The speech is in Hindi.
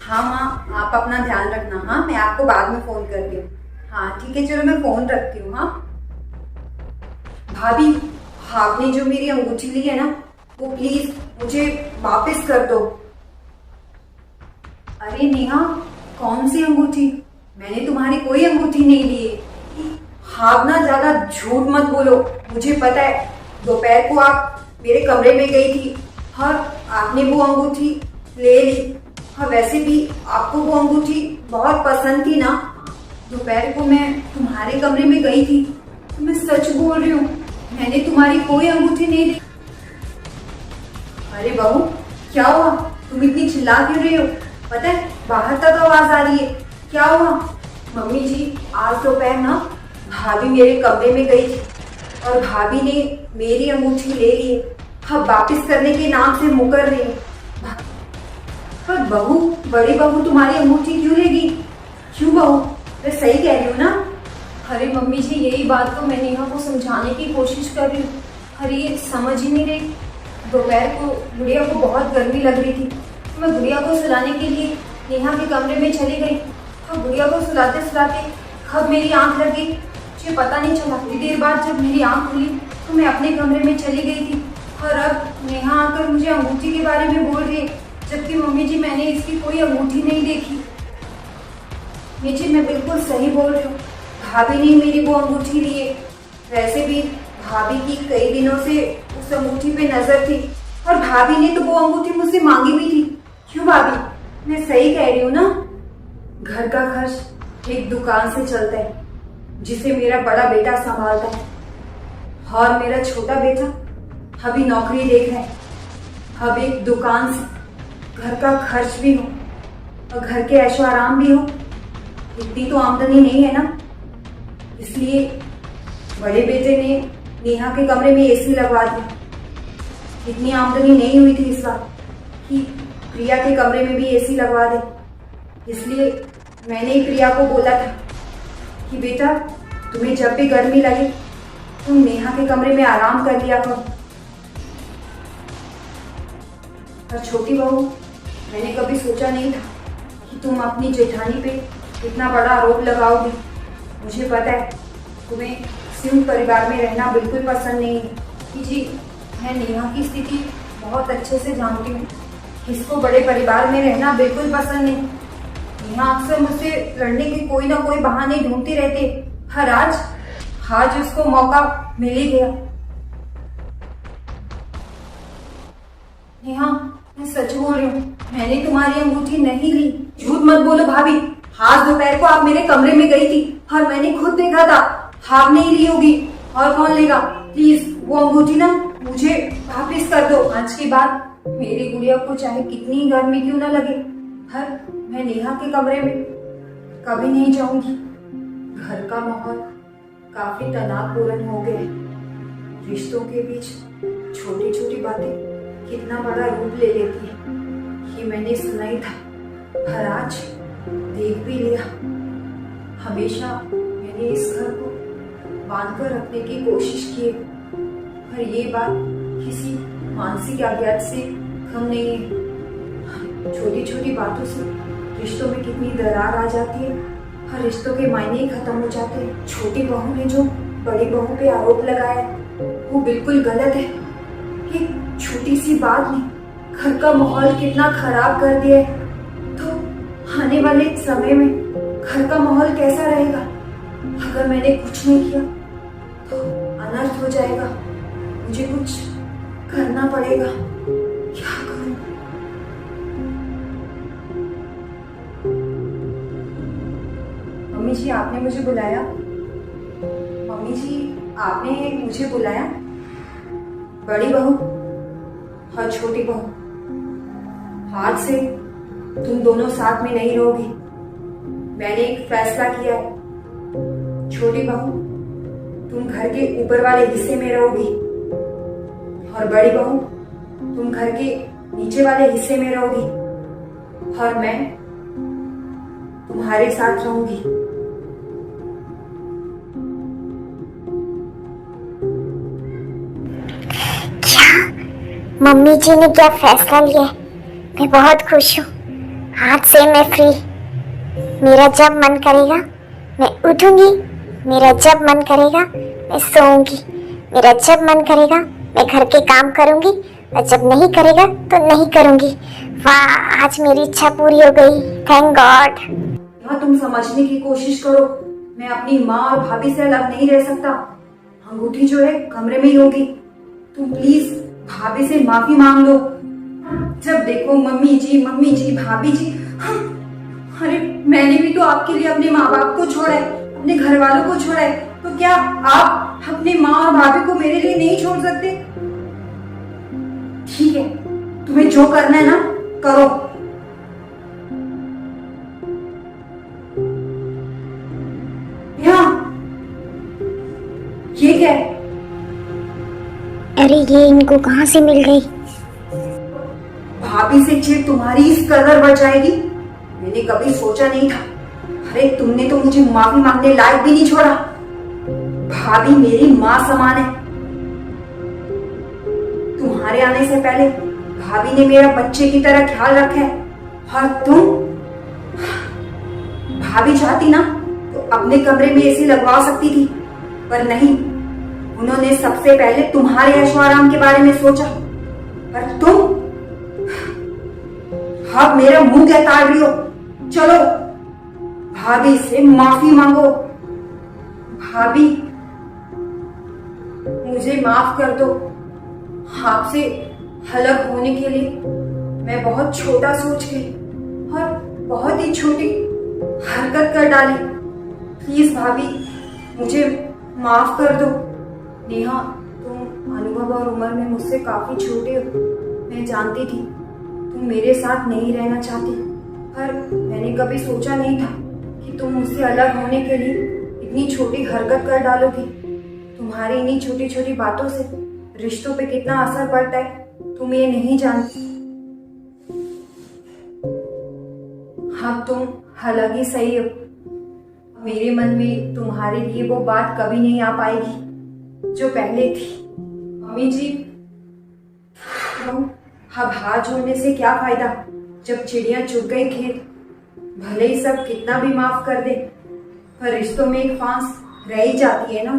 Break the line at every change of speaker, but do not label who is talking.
हाँ माँ, आप अपना ध्यान रखना। हाँ, मैं आपको बाद में फोन करती हूँ। हाँ ठीक है, चलो मैं फोन रखती हूँ। हाँ भाभी, आपने जो मेरी अंगूठी ली है ना, वो प्लीज मुझे वापस कर दो। अरे नेहा, कौन सी अंगूठी? मैंने तुम्हारी कोई अंगूठी नहीं ली है। आप ना ज्यादा झूठ मत बोलो। मुझे पता है दोपहर को आप मेरे कमरे में गई थी और आपने वो अंगूठी ले ली। हाँ वैसे भी आपको वो अंगूठी बहुत पसंद थी ना। दोपहर को मैं तुम्हारे कमरे में गई थी, तो मैं सच बोल रही हूँ, मैंने तुम्हारी कोई अंगूठी नहीं ली। अरे बहू, क्या हुआ? तुम इतनी चिल्ला क्यों रही हो? पता है बाहर तक आवाज आ रही है। क्या हुआ? मम्मी जी, आज दोपहर ना भाभी मेरे कमरे में गई थी और भाभी ने मेरी अंगूठी ले ली है। अब वापिस करने के नाम से मुकर रही है। पर बहू, बड़ी बहू तुम्हारी अंगूठी क्यों लेगी? क्यों बहू, मैं सही कह रही हूँ ना?
अरे मम्मी जी, यही बात तो मैं नेहा को समझाने की कोशिश कर रही हूँ। अरे ये समझ ही नहीं रही। दोपहर को गुड़िया को बहुत गर्मी लग रही थी, तो मैं गुड़िया को सुलाने के लिए नेहा के कमरे में चली गई। तो गुड़िया को सुलाते सुलाते कब मेरी आंख लग गई मुझे पता नहीं चला। थोड़ी देर बाद जब मेरी आंख खुली तो मैं अपने कमरे में चली गई थी और अब नेहा आकर मुझे अंगूठी के बारे में बोल रही है, जबकि मम्मी जी मैंने इसकी कोई अंगूठी नहीं देखी। जी मैं बिल्कुल सही बोल रही हूँ,
भाभी ने मेरी वो अंगूठी ली है। वैसे भी भाभी की कई दिनों से उस अंगूठी पे नजर थी और भाभी ने तो वो अंगूठी मुझसे मांगी भी थी। क्यों भाभी, मैं सही कह रही हूँ ना? घर का खर्च एक दुकान से चलता है जिसे मेरा बड़ा बेटा संभालता है और मेरा छोटा बेटा अभी नौकरी देख रहा है। अब एक दुकान से घर का खर्च भी हो और घर के ऐशो आराम भी हो, इतनी तो आमदनी नहीं है ना। इसलिए बड़े बेटे ने नेहा के कमरे में एसी लगवा दिया। इतनी आमदनी नहीं हुई थी इस बार कि प्रिया के कमरे में भी एसी लगवा दे। इसलिए मैंने प्रिया को बोला था कि बेटा, तुम्हें जब भी गर्मी लगे तुम नेहा के कमरे में आराम कर लिया करो। और छोटी बहू, मैंने कभी सोचा नहीं था कि तुम अपनी जेठानी पे इतना बड़ा आरोप लगाओगी। मुझे पता है तुम्हें संयुक्त परिवार में रहना बिल्कुल पसंद नहीं है।
जी मैं नेहा की स्थिति बहुत अच्छे से जानती हूँ।
इसको बड़े परिवार में रहना बिल्कुल पसंद नहीं। नेहा अक्सर मुझसे लड़ने के कोई ना कोई बहाने ढूंढती रहती है। हर आज उसको मौका मिल ही गया। नेहा, मैं सच बोल रही हूँ, मैंने तुम्हारी अंगूठी नहीं ली। झूठ मत बोलो भाभी। आज दोपहर को आप मेरे कमरे में गई थी और मैंने खुद देखा था। आप नहीं ली होगी और कौन लेगा? प्लीज वो अंगूठी ना मुझे वापस कर दो।
आज के बाद मेरी गुड़िया को चाहे कितनी गर्मी क्यों ना लगे,
हर मैं नेहा के कमरे में कभी नहीं जाऊंगी। घर का माहौल काफी तनावपूर्ण हो गया है। रिश्तों के बीच छोटी छोटी बातें कितना बड़ा रूप ले लेती है, ये मैंने सुना ही था पर आज देख भी लिया। हमेशा मैंने इस घर को बांध कर रखने की कोशिश की है, पर ये बात किसी मानसिक अज्ञात से कम नहीं है। छोटी छोटी बातों से रिश्तों में कितनी दरार आ जाती है, हर रिश्तों के मायने ही खत्म हो जाते हैं। छोटी बहू ने जो बड़ी बहू पे आरोप लगाया वो बिल्कुल गलत है। एक छोटी सी बात ने घर का माहौल कितना खराब कर दिया है, तो आने वाले समय में घर का माहौल कैसा रहेगा? अगर मैंने कुछ नहीं किया तो अनर्थ हो जाएगा। मुझे कुछ करना पड़ेगा। क्या करूं? मम्मी जी, आपने मुझे बुलाया? मम्मी जी, आपने मुझे बुलाया? बड़ी बहू और छोटी बहू, आज से तुम दोनों साथ में नहीं रहोगी। मैंने एक फैसला किया है। छोटी बहू, तुम घर के ऊपर वाले हिस्से में रहोगी और बड़ी बहू तुम घर के नीचे वाले हिस्से में रहोगी और मैं तुम्हारे साथ रहूंगी।
मम्मी जी ने क्या फैसला लिया है, मैं बहुत खुश हूँ। आज से मैं फ्री। मेरा जब मन करेगा मैं उठूंगी, मेरा जब मन करेगा मैं सोऊंगी, मेरा जब मन करेगा मैं घर के काम करूंगी, और जब नहीं करेगा तो नहीं करूंगी। वाह, आज मेरी इच्छा पूरी हो गई। Thank God.
हाँ, तुम समझने की कोशिश करो। मैं अपनी माँ और भाभी से अलग नहीं रह सकता। अंगूठी जो है कमरे में ही होगी। तुम प्लीज भाभी से माफी मांग लो। जब देखो मम्मी जी भाभी जी। हाँ, अरे मैंने भी तो आपके लिए अपने माँ बाप को छोड़ा है, अपने घर वालों को छोड़ा है, तो क्या आप अपने माँ और भाभी को मेरे लिए नहीं छोड़ सकते? ठीक है, तुम्हें जो करना है ना करो। ये क्या है?
अरे ये इनको कहाँ से मिल गई?
भाभी से चिढ़ तुम्हारी इस कदर बढ़ जाएगी, मैंने कभी सोचा नहीं था। अरे तुमने तो मुझे माफी मांगने लायक भी नहीं छोड़ा। भाभी मेरी माँ समान है। तुम्हारे आने से पहले भाभी ने मेरा बच्चे की तरह ख्याल रखा है। और तुम, भाभी चाहती ना तो अपने कमरे में एसी लगवा सकती थी, पर नहीं, उन्होंने सबसे पहले तुम्हारे ऐशो आराम के बारे में सोचा। पर तुम अब मेरा मुंह क्या ताड़ रही हो? चलो भाभी से माफी मांगो। भाभी मुझे माफ कर दो। आपसे अलग होने के लिए मैं बहुत छोटा सोच गई और बहुत ही छोटी हरकत कर डाली। प्लीज भाभी मुझे माफ कर दो। नेहा, तुम अनुभव और उम्र में मुझसे काफी छोटे हो। मैं जानती थी तुम मेरे साथ नहीं रहना चाहती, पर मैंने कभी सोचा नहीं था कि तुम मुझसे अलग होने के लिए इतनी छोटी हरकत कर डालोगी। तुम्हारी इन्हीं छोटी छोटी बातों से रिश्तों पे कितना असर पड़ता है तुम ये नहीं जानती। हाँ, तुम अलग ही सही हो। मेरे मन में तुम्हारे लिए वो बात कभी नहीं आ पाएगी जो पहले थी। मम्मी जी, अब हाथ जोड़ने से क्या फायदा जब चिड़िया चुग गई खेत। भले ही सब कितना भी माफ कर दे, पर रिश्तों में एक फांस रह ही जाती है ना।